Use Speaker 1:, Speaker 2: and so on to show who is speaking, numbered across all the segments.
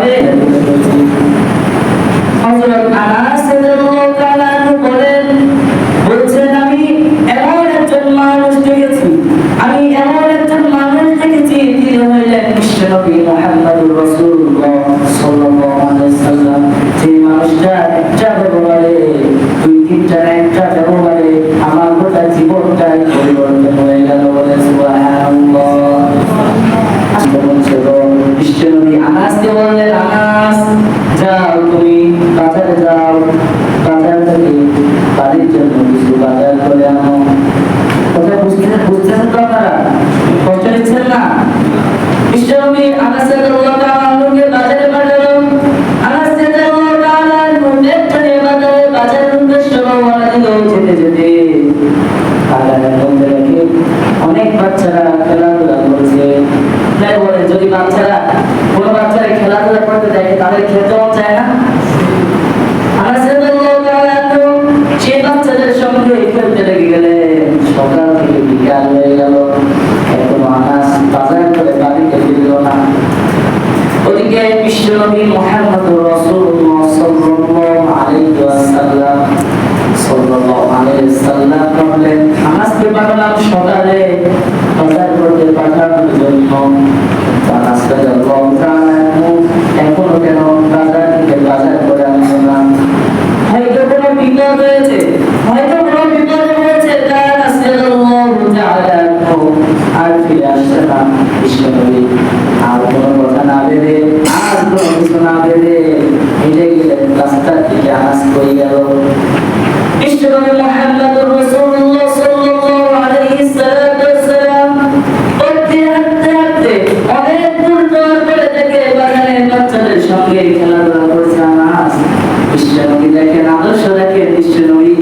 Speaker 1: হবে। হযরত আনাস রাদিয়াল্লাহু তাআলা আনহু বলছেন আমি এমন একজন মানুষ দেখেছি, আমি এমন একজন মানুষ দেখেছি যিনি হলেন বিশ্বনবী মুহাম্মদুর রাসূলুল্লাহ সাল্লাল্লাহু আলাইহি ওয়াসাল্লাম। যে মানুষটা একটা ব্যবহারে দুই তিনটা একটা ব্যবহারে আমার গোটা জীবনটাই পরিবর্তন হয়ে গেল। বলে সুবহানাল্লাহ। বিশ্বনবী আনাসকে বললেন, আনাস যাও তুমি বাজারে যাও, বাজার থেকে বাড়ির জন্য কিছু বাজার করে আনো। কথা বুঝতেছেন তো আপনারা? কষ্ট নিচ্ছেন না? বিশ্বনবী আনাস রাদিয়াল্লাহু তাআলা আনহুকে বাজারে পাঠালো। আনাস রাদিয়াল্লাহু তাআলা আনহু নেটে বাজারের উদ্দেশ্যে রওনা দিল। যেতে যেতে বাজারের মধ্যে দেখে অনেক বাচ্চারা খেলাধুলা করছে। তাই বলে যদি কোনো বাচ্চারা খেলাধুলা করতে দেখে তাদের খেলতে মন চায় না? আনাস রাদিয়াল্লাহু তাআলা আনহু সেই বাচ্চাদের সঙ্গে খেলতে লেগে গেলেন। সকাল থেকে বিকাল হয়ে গেল, এখনো আনাস বাজার করে বাড়িতে ফিরল না। ওদিকে বিশ্বনবী মুহাম্মদুর রাসূলুল্লাহ সাল্লাল্লাহু আলাইহি ওয়াসাল্লাম বললেন, আনাসকে পাঠালাম সকালে বাজার করতে পাঠানোর জন্য। আনাস রাদিয়াল্লাহু তাআলা এখনো কেন বাজার থেকে বাজার করে আনলো না? হয়তো কোনো বিপদ হয়েছে, তাই আনাস রাদিয়াল্লাহু তাআলা আর ফিরে আসছে না। বিশ্বনবী আর কোনো কথা না ভেবে, আর কোনো কিছু না ভেবে হেঁটে গেলেন রাস্তার দিকে। আনাস কই গেল? বিশ্বনবী মুহাম্মদুর রাসূলুল্লাহ সাল্লাল্লাহু আলাইহি ওয়াসাল্লাম হাঁটতে অনেক দূর যাওয়ার পরে দেখে বাগানের বাচ্চাদের সঙ্গে খেলাধুলা করছে আনাস। বিশ্বনবী দেখেন, আদর্শ দেখেন। বিশ্বনবী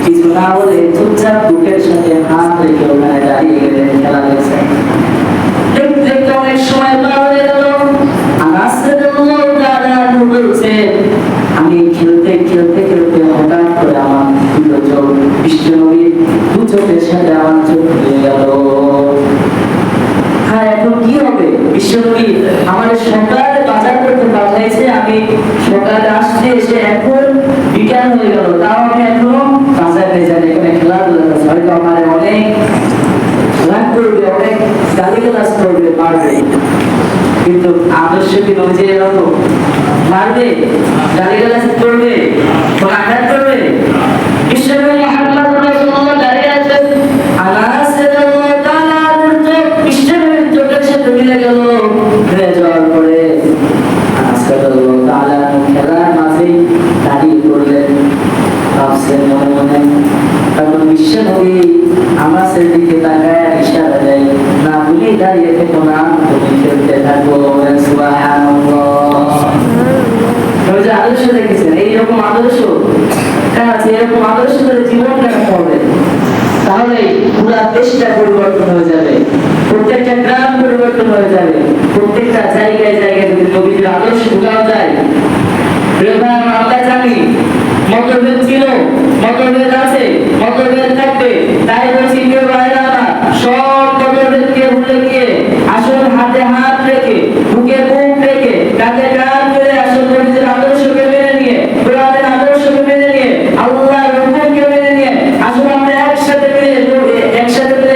Speaker 1: কিছু না বলে চুপচাপ বুকের সাথে হাত রেখে ওখানে দাঁড়িয়ে গেলেন, খেলা দেখছেন। দেখতে দেখতে অনেক সময় পার হয়ে গেল। আনাস রাদিয়াল্লাহু তাআলা আনহু বলছেন, আমি খেলতে হঠাৎ করে আমার দুটো চোখ, বিশ্বনবীর দু চোখের সাথে আমার চোখ মিলে গেল। হ্যাঁ, এখন কি হবে? বিশ্বনবী আমাদের সকালে বাজার করতে পাঠাইছে, আমি সকালে আসতে এসে এখন বিকাল হয়ে গেল, তাও আমি এখনো বাজারে যাই, এখানে খেলাধুলা করছি। হয়তো আমার অনেক রাগ করবে, অনেক গালিগালাজ করবে, মারবে, কিন্তু আদর্শ কি নজরে এরকম মারবে, গালিগালাজ করবে, আঘাত করবে? বিশ্বনবী মুহাম্মদ রাসূলুল্লাহ দাঁড়িয়ে আছেন। আনাস রাদিয়াল্লাহু তাআলা বিশ্বনবীর চোখের সাথে মিলে গেল। হয়ে যাওয়ার পরে আনাস রাদিয়াল্লাহু তাআলা খেলার মাঝে দাঁড়িয়ে পড়লেন। ভাবছেন মনে মনে, তখন বিশ্বনবী আনাসের দিকে তাকায় ইশারা দেয়, না তুমি দাঁড়িয়ে থেকো না, তুমি খেলতে থাকো। সুবহানাল্লাহ। আদর্শ দেখেছেন? এইরকম আদর্শ কার আছে? এরকম আদর্শ করে জীবন কাটাতে হবে, তাহলে পুরা দেশটা পরিবর্তন হয়ে যাবে, প্রত্যেকটা গ্রাম পরিবর্তন হয়ে যাবে, প্রত্যেকটা জায়গায় যদি নবীর আদর্শ ঢুকানো যায়। আমরা জানি মতভেদ ছিল, মতভেদ আছে, মতভেদ থাকবে, তাই বলছি কেউ বাইরে না, সব মতভেদকে ভুলে গিয়ে আসল হাতে হাত রেখে, বুকে বুক রেখে, কাঁধে কাঁধ করে আসল নবীর আদর্শকে মেনে নিয়ে, কোরআনের আদর্শকে মেনে নিয়ে, আল্লাহর হুকুমকে মেনে নিয়ে আসলে আমরা একসাথে মিলে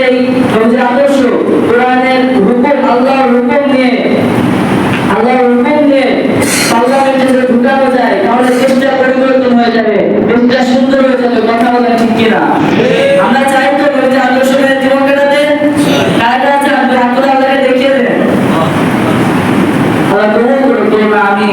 Speaker 1: এই নবীর আদর্শ, কোরআনের হুকুম, আল্লাহর হুকুম নিয়ে পার্লামেন্টে যদি ঢুকানো যায়, তাহলে দেশটা পরিবর্তন হয়ে যাবে, দেশটা সুন্দর হয়ে যাবে। কথা বলেন ঠিক কিনা? আমরা চাই তো যে আদর্শ জীবন কাটাতে। কারা আছে আমাদের হাত দেখিয়ে দেন। আমি